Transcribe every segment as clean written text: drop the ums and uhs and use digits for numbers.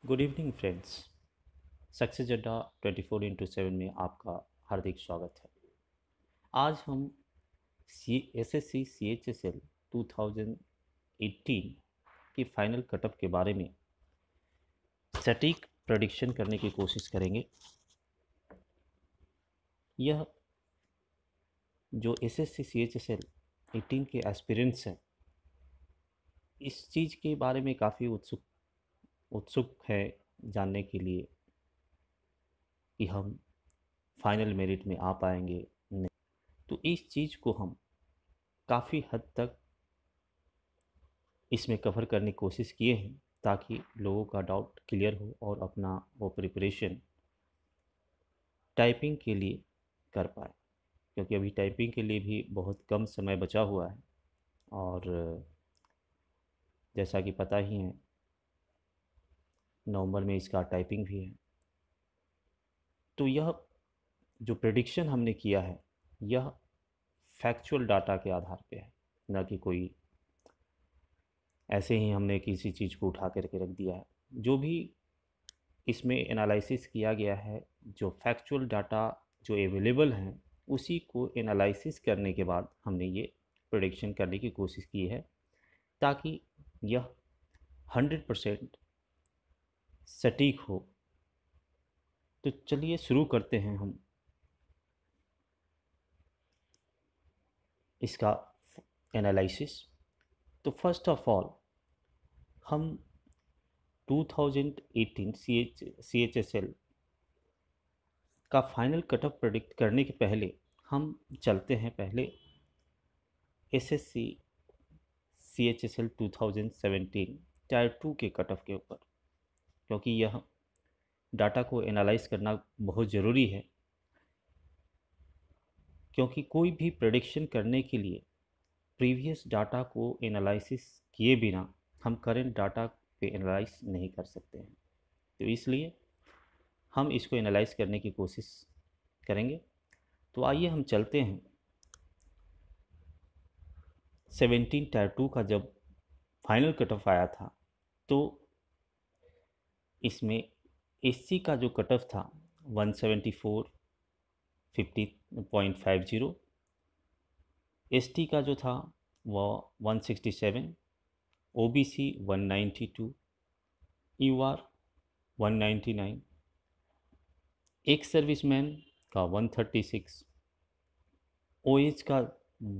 Good evening friends. Success अड्डा 24x7 में आपका हार्दिक स्वागत है। आज हम C S S C C H S L 2018 की फाइनल कटअप के बारे में सटीक प्रेडिक्शन करने की कोशिश करेंगे। यह जो S S C C H S L 18 के एस्पिरेंट्स हैं, इस चीज़ के बारे में काफ़ी उत्सुक है जानने के लिए कि हम फाइनल मेरिट में आ पाएंगे नहीं। तो इस चीज़ को हम काफ़ी हद तक इसमें कवर करने की कोशिश किए हैं ताकि लोगों का डाउट क्लियर हो और अपना वो प्रिपरेशन टाइपिंग के लिए कर पाए, क्योंकि अभी टाइपिंग के लिए भी बहुत कम समय बचा हुआ है। और जैसा कि पता ही है, नवंबर में इसका टाइपिंग भी है। तो यह जो प्रेडिक्शन हमने किया है, यह फैक्चुअल डाटा के आधार पे है, न कि कोई ऐसे ही हमने किसी चीज़ को उठा करके रख दिया है। जो भी इसमें एनालिसिस किया गया है, जो फैक्चुअल डाटा जो अवेलेबल हैं, उसी को एनालिसिस करने के बाद हमने ये प्रेडिक्शन करने की कोशिश की है ताकि यह 100% सटीक हो। तो चलिए शुरू करते हैं हम इसका एनालिसिस। तो फर्स्ट ऑफ ऑल हम 2018 सी एच एस एल का फाइनल कटअप प्रेडिक्ट करने के पहले हम चलते हैं पहले S S C C H S L 2017 tier 2 के कटअप के ऊपर, क्योंकि यह डाटा को एनालाइज करना बहुत ज़रूरी है। क्योंकि कोई भी प्रेडिक्शन करने के लिए प्रीवियस डाटा को एनालिसिस किए बिना हम करेंट डाटा पे एनालाइज नहीं कर सकते हैं। तो इसलिए हम इसको एनालाइज करने की कोशिश करेंगे। तो आइए हम चलते हैं 17 टायर 2 का जब फाइनल कट ऑफ आया था, तो इसमें एससी का जो कट ऑफ था 174.50, एसटी का जो था वह 167, ओबीसी 192, यूआर 199, एक्स सर्विसमैन का 136, ओएच का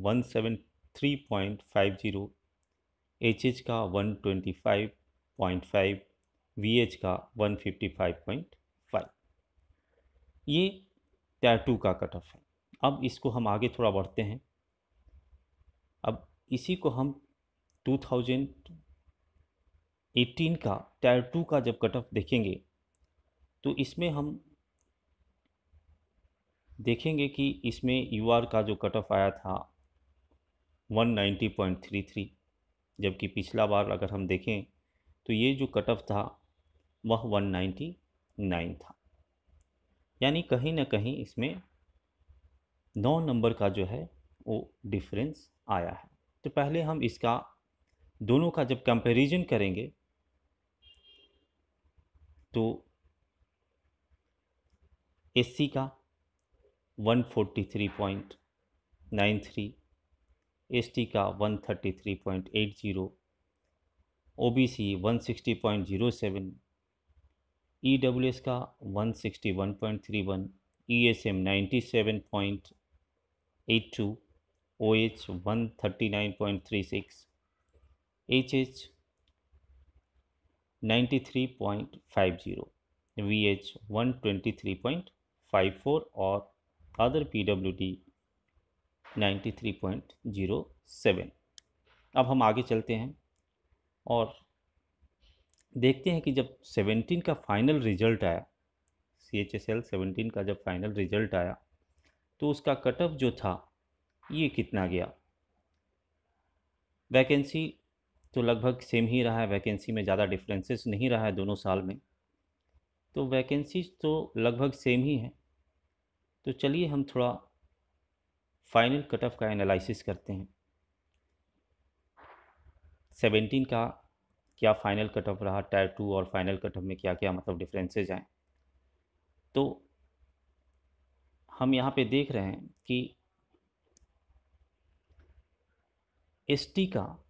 173.50, एचएच का 125.5, वीएच का 155.5। ये टायर 2 का कट ऑफ है। अब इसको हम आगे थोड़ा बढ़ते हैं। अब इसी को हम 2018 का टायर 2 का जब कट ऑफ देखेंगे, तो इसमें हम देखेंगे कि इसमें यूआर का जो कट ऑफ आया था 190.33, जबकि पिछला बार अगर हम देखें तो ये जो कट ऑफ था वह 199 था। यानी कहीं ना कहीं इसमें 9 नंबर का जो है वो डिफरेंस आया है। तो पहले हम इसका दोनों का जब कंपैरिजन करेंगे तो एससी का 143.93, एसटी का 133.80, ओबीसी 160.07, ईडब्ल्यूएस का 161.31, ईएसएम 97.82, ओएच 139.36, एचएच 93.50, वीएच 123.54 और अदर पीडब्ल्यूडी 93.07। अब हम आगे चलते हैं और देखते हैं कि जब 17 का फाइनल रिजल्ट आया, सी एच एस एल 17 का जब फाइनल रिजल्ट आया, तो उसका कटअप जो था ये कितना गया। वैकेंसी तो लगभग सेम ही रहा है, वैकेंसी में ज़्यादा डिफरेंसेस नहीं रहा है दोनों साल में, तो वैकेंसी तो लगभग सेम ही है। तो चलिए हम थोड़ा फाइनल कटअप का एनालिसिस करते हैं 17 का क्या फाइनल कट ऑफ रहा टायर 2 और फाइनल कट ऑफ में, क्या क्या मतलब डिफरेंसेज हैं। तो हम यहाँ पे देख रहे हैं कि एसटी का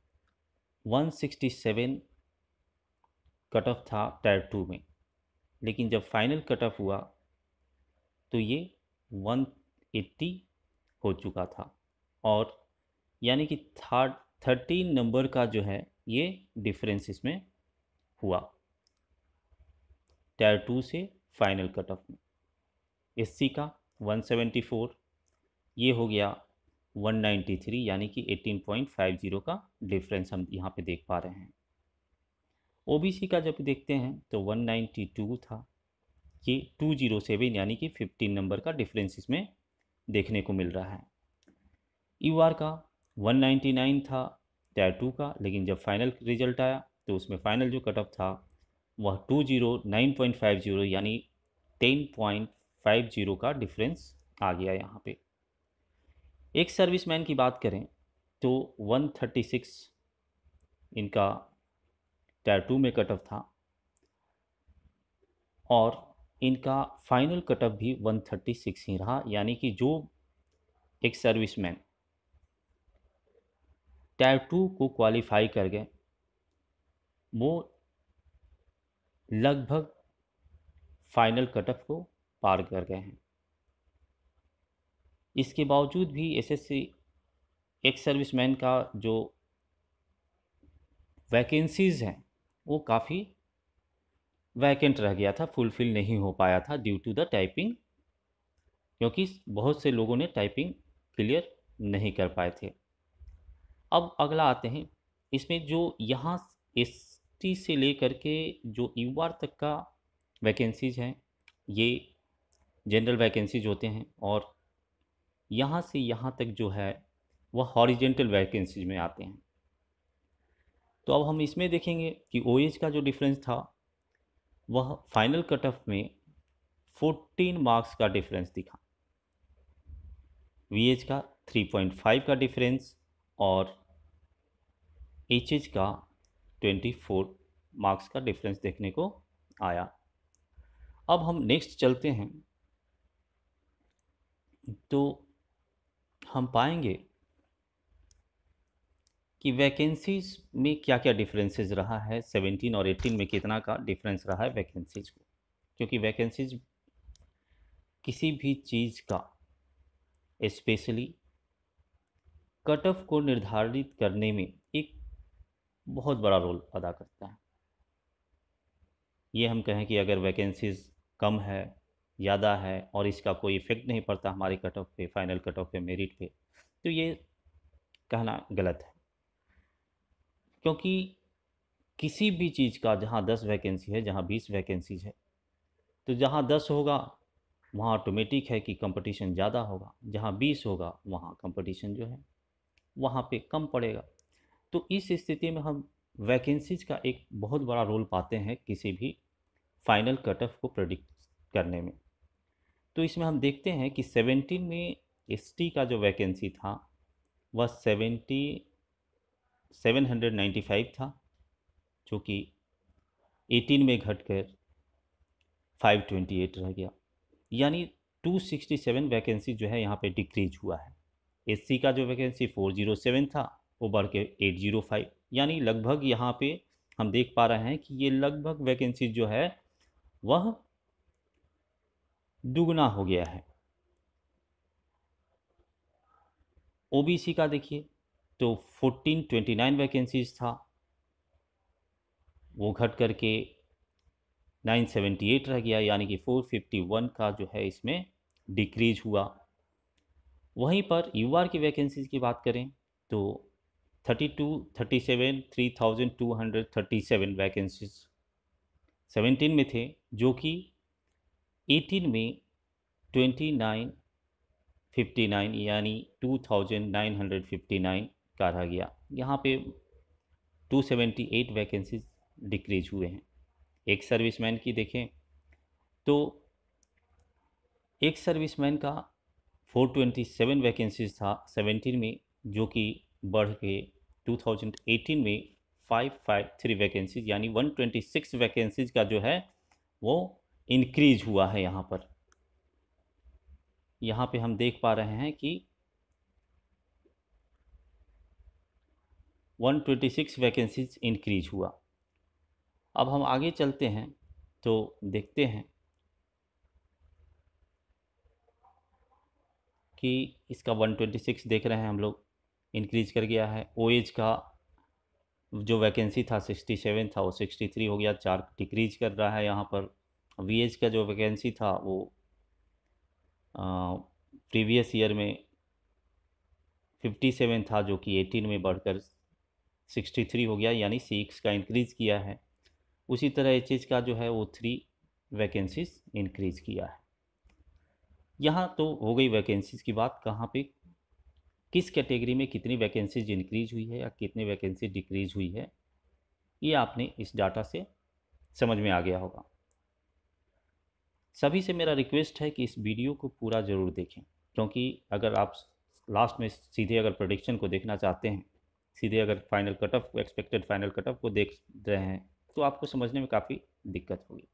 167 कट ऑफ था टायर 2 में, लेकिन जब फाइनल कट ऑफ हुआ तो ये 180 हो चुका था, और यानी कि 13 नंबर का जो है ये डिफरेंस इसमें हुआ टायर 2 से फाइनल कट ऑफ में। एससी का 174, ये हो गया 193, यानी कि 18.50 का डिफरेंस हम यहाँ पे देख पा रहे हैं। ओबीसी का जब देखते हैं तो 192 था, ये 207 यानी कि 15 नंबर का डिफरेंस इसमें देखने को मिल रहा है। यूआर का 199 था टायर 2 का, लेकिन जब फाइनल रिजल्ट आया तो उसमें फाइनल जो कट ऑफ था वह 209.50 यानी 10.50 का डिफरेंस आ गया यहाँ पे। एक सर्विसमैन की बात करें तो 136 इनका टायर 2 में कट ऑफ था, और इनका फाइनल कट ऑफ भी 136 ही रहा, यानी कि जो एक सर्विसमैन टायर 2 को क्वालिफाई कर गए वो लगभग फाइनल कट ऑफ को पार कर गए हैं। इसके बावजूद भी एसएससी एक्स सर्विसमैन का जो वैकेंसीज़ हैं वो काफ़ी वैकेंट रह गया था, फुलफ़िल नहीं हो पाया था ड्यू टू द टाइपिंग, क्योंकि बहुत से लोगों ने टाइपिंग क्लियर नहीं कर पाए थे। अब अगला आते हैं, इसमें जो यहाँ एसटी से लेकर के जो यूआर तक का वैकेंसीज हैं ये जनरल वैकेंसीज होते हैं, और यहाँ से यहाँ तक जो है वह हॉरिजेंटल वैकेंसीज में आते हैं। तो अब हम इसमें देखेंगे कि ओएच का जो डिफरेंस था वह फाइनल कट ऑफ में 14 मार्क्स का डिफरेंस दिखा, वीएच का 3.5 का डिफरेंस, और एचएच का 24 मार्क्स का डिफरेंस देखने को आया। अब हम नेक्स्ट चलते हैं तो हम पाएंगे कि वैकेंसीज में क्या क्या डिफरेंसेस रहा है, 17 और 18 में कितना का डिफरेंस रहा है वैकेंसीज को, क्योंकि वैकेंसीज किसी भी चीज़ का स्पेशली कट ऑफ को निर्धारित करने में एक बहुत बड़ा रोल अदा करता है। ये हम कहें कि अगर वैकेंसीज कम है, ज़्यादा है, और इसका कोई इफ़ेक्ट नहीं पड़ता हमारे कट ऑफ पे, फाइनल कट ऑफ पे, मेरिट पे, तो ये कहना गलत है। क्योंकि किसी भी चीज़ का जहाँ 10 वैकेंसी है, जहाँ 20 वैकेंसीज है, तो जहाँ 10 होगा वहाँ ऑटोमेटिक है कि कंपटीशन ज़्यादा होगा, जहाँ 20 होगा वहाँ कंपटीशन जो है वहाँ पे कम पड़ेगा। तो इस स्थिति में हम वैकेंसीज का एक बहुत बड़ा रोल पाते हैं किसी भी फाइनल कट ऑफ को प्रेडिक्ट करने में। तो इसमें हम देखते हैं कि 17 में एसटी का जो वैकेंसी था वह 795 था, जो कि 18 में घटकर 528 रह गया, यानी 267 वैकेंसी जो है यहाँ पे डिक्रीज हुआ है। एससी का जो वैकेंसी 407 था वो बढ़ के 805, यानी लगभग यहाँ पे हम देख पा रहे हैं कि ये लगभग वैकेंसी जो है वह दुगना हो गया है। ओबीसी का देखिए तो 1429 वैकेंसीज था, वो घट करके 978 रह गया, यानी कि 451 का जो है इसमें डिक्रीज हुआ। वहीं पर यूआर की वैकेंसीज की बात करें तो 3237 वैकेंसीज 17 में थे, जो कि 18 में 2959 यानी 2959 का रह गया। यहाँ पे 278 वैकेंसीज डिक्रीज हुए हैं। एक सर्विसमैन की देखें तो एक सर्विसमैन का 427 वैकेंसीज था 17 में, जो कि बढ़ के 2018 में 12553 वैकेंसीज, यानी 126 वैकेंसीज का जो है वो इंक्रीज हुआ है। यहाँ पे हम देख पा रहे हैं कि 126 वैकेंसीज इंक्रीज हुआ। अब हम आगे चलते हैं तो देखते हैं कि इसका 126 देख रहे हैं हम लोग इंक्रीज कर गया है। ओएज का जो वैकेंसी था 67 था, वो 63 हो गया, 4 डिक्रीज कर रहा है यहाँ पर। वीएच का जो वैकेंसी था वो प्रीवियस ईयर में 57 था, जो कि 18 में बढ़कर 63 हो गया, यानी 6 का इंक्रीज़ किया है। उसी तरह एचएच का जो है वो 3 वैकेंसीज इंक्रीज़ किया है। यहाँ तो हो गई वैकेंसीज़ की बात। कहाँ पे किस कैटेगरी में कितनी वैकेंसीज इंक्रीज हुई है या कितनी वैकेंसी डिक्रीज हुई है, ये आपने इस डाटा से समझ में आ गया होगा। सभी से मेरा रिक्वेस्ट है कि इस वीडियो को पूरा ज़रूर देखें, क्योंकि अगर आप लास्ट में सीधे अगर प्रेडिक्शन को देखना चाहते हैं, सीधे अगर final cut off expected final cut off को देख रहे हैं, तो आपको समझने में काफ़ी दिक्कत होगी।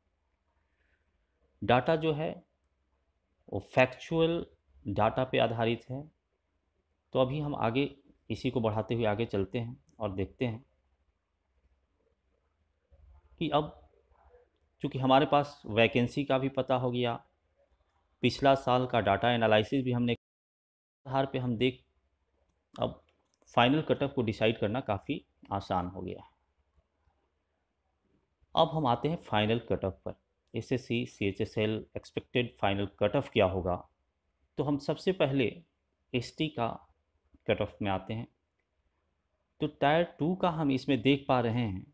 डाटा जो है वो फैक्चुअल डाटा पे आधारित है। तो अभी हम आगे इसी को बढ़ाते हुए आगे चलते हैं और देखते हैं कि अब चूँकि हमारे पास वैकेंसी का भी पता हो गया, पिछला साल का डाटा एनालिसिस भी हमने आधार पे हम देख, अब फाइनल कट ऑफ को डिसाइड करना काफ़ी आसान हो गया है। अब हम आते हैं फाइनल कट ऑफ पर। SSC CHSL expected final cut off क्या होगा। तो हम सबसे पहले एसटी का कट ऑफ में आते हैं। तो टायर 2 का हम इसमें देख पा रहे हैं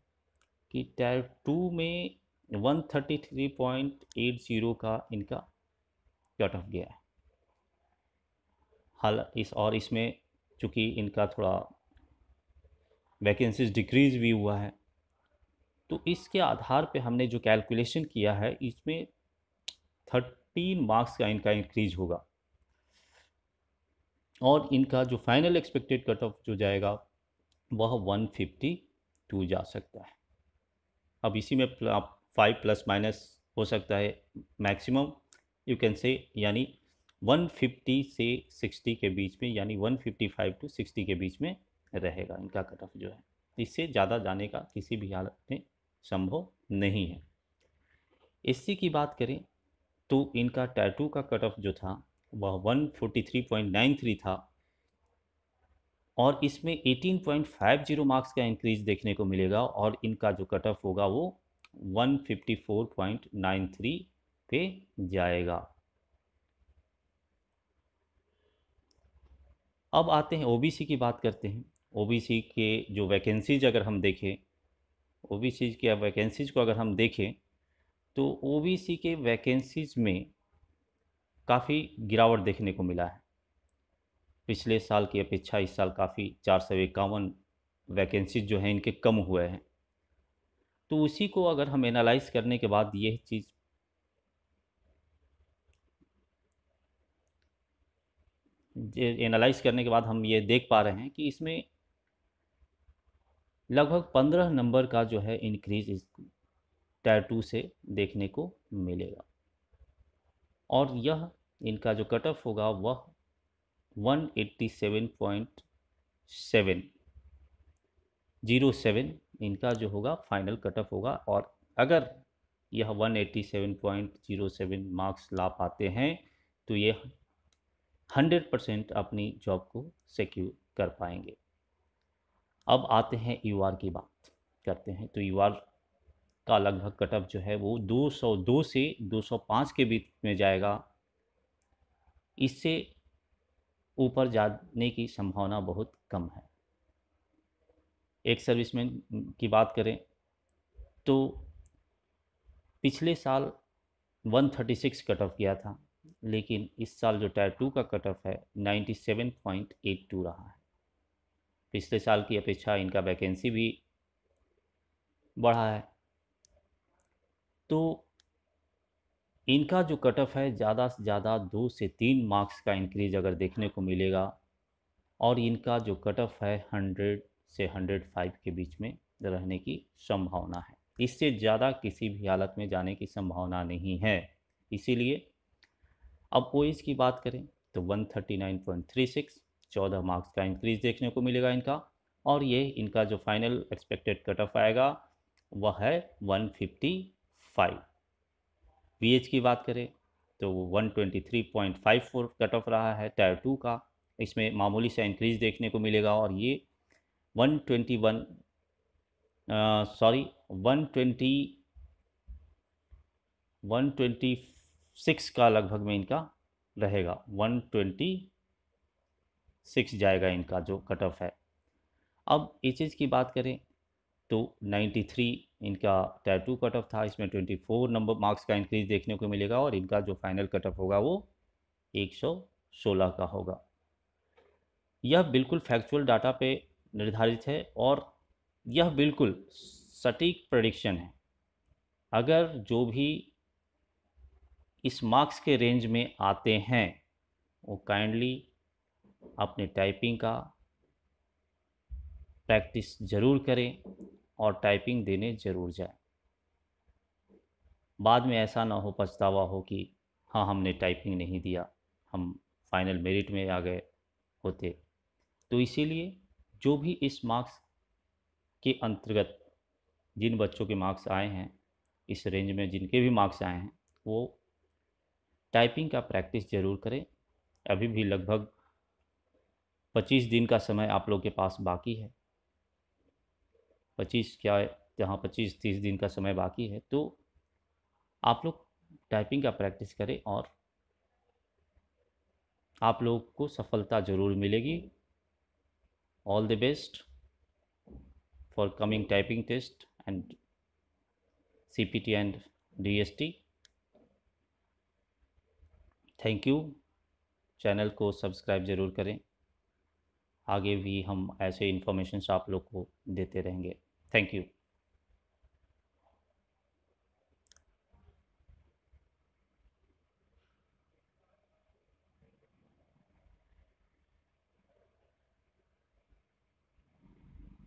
कि टायर 2 में 133.80 का इनका कट ऑफ गया है। इसमें चूँकि इनका थोड़ा वैकेंसीज डिक्रीज भी हुआ है, तो इसके आधार पे हमने जो कैलकुलेशन किया है, इसमें 13 मार्क्स का इनका इंक्रीज होगा और इनका जो फाइनल एक्सपेक्टेड कट ऑफ जो जाएगा वह 152 जा सकता है। अब इसी में 5 प्लस माइनस हो सकता है, मैक्सिमम यू कैन से, यानी 150 से 60 के बीच में, यानी 155 टू 60 के बीच में रहेगा इनका कट ऑफ जो है। इससे ज़्यादा जाने का किसी भी हालत में संभव नहीं है। एससी की बात करें तो इनका टायर 2 का कट ऑफ जो था वह 143.93 था और इसमें 18.50 मार्क्स का इंक्रीज देखने को मिलेगा और इनका जो कट ऑफ होगा वो 154.93 पे जाएगा। अब आते हैं ओबीसी की बात करते हैं। ओबीसी के जो वैकेंसीज अगर हम देखें, ओबीसी के वैकेंसीज को अगर हम देखें तो ओबीसी के वैकेंसीज में काफ़ी गिरावट देखने को मिला है। पिछले साल की अपेक्षा इस साल काफ़ी 451 वैकेंसीज जो हैं इनके कम हुए हैं। तो उसी को अगर हम एनालाइज करने के बाद ये चीज़ एनालाइज करने के बाद हम ये देख पा रहे हैं कि इसमें लगभग 15 नंबर का जो है इंक्रीज इस टायर 2 से देखने को मिलेगा और यह इनका जो कट ऑफ होगा वह 187.707 इनका जो होगा फाइनल कट ऑफ होगा। और अगर यह 187.07 मार्क्स ला पाते हैं तो ये 100% अपनी जॉब को सिक्योर कर पाएंगे। अब आते हैं यूआर की बात करते हैं। तो यूआर का लगभग कट ऑफ जो है वो 202 से 205 के बीच में जाएगा। इससे ऊपर जाने की संभावना बहुत कम है। एक सर्विसमैन की बात करें तो पिछले साल 136 कट ऑफ किया था, लेकिन इस साल जो टायर 2 का कट ऑफ है 97.82 रहा है। पिछले साल की अपेक्षा इनका वैकेंसी भी बढ़ा है। तो इनका जो कट ऑफ है ज़्यादा से ज़्यादा 2 से 3 मार्क्स का इंक्रीज अगर देखने को मिलेगा और इनका जो कट ऑफ है 100 से 105 के बीच में रहने की संभावना है। इससे ज़्यादा किसी भी हालत में जाने की संभावना नहीं है। इसीलिए अब ओएस की बात करें तो 139.36 14 मार्क्स का इंक्रीज देखने को मिलेगा इनका, और ये इनका जो फाइनल एक्सपेक्टेड कट ऑफ आएगा वह है 155। वीएच की बात करें तो 123.54 कट ऑफ रहा है टायर 2 का, इसमें मामूली सा इंक्रीज देखने को मिलेगा और ये 121 सॉरी 126 का लगभग में इनका रहेगा, 126 जाएगा इनका जो कट ऑफ है। अब एचएस की बात करें तो 93 इनका टायर 2 कट ऑफ था, इसमें 24 नंबर मार्क्स का इंक्रीज देखने को मिलेगा और इनका जो फाइनल कट ऑफ होगा वो 116 का होगा। यह बिल्कुल फैक्चुअल डाटा पे निर्धारित है और यह बिल्कुल सटीक प्रेडिक्शन है। अगर जो भी इस मार्क्स के रेंज में आते हैं वो काइंडली अपने टाइपिंग का प्रैक्टिस ज़रूर करें और टाइपिंग देने ज़रूर जाएं। बाद में ऐसा ना हो, पछतावा हो कि हाँ हमने टाइपिंग नहीं दिया, हम फाइनल मेरिट में आ गए होते। तो इसीलिए जो भी इस मार्क्स के अंतर्गत जिन बच्चों के मार्क्स आए हैं, इस रेंज में जिनके भी मार्क्स आए हैं, वो टाइपिंग का प्रैक्टिस ज़रूर करें। अभी भी लगभग 25 दिन का समय आप लोग के पास बाकी है, 25 क्या जहाँ 25-30 दिन का समय बाकी है, तो आप लोग टाइपिंग का प्रैक्टिस करें और आप लोग को सफलता ज़रूर मिलेगी। All the best for coming typing test and CPT and DST। Thank you. Channel को सब्सक्राइब ज़रूर करें, आगे भी हम ऐसे इन्फॉर्मेशन आप लोग को देते रहेंगे। Thank you.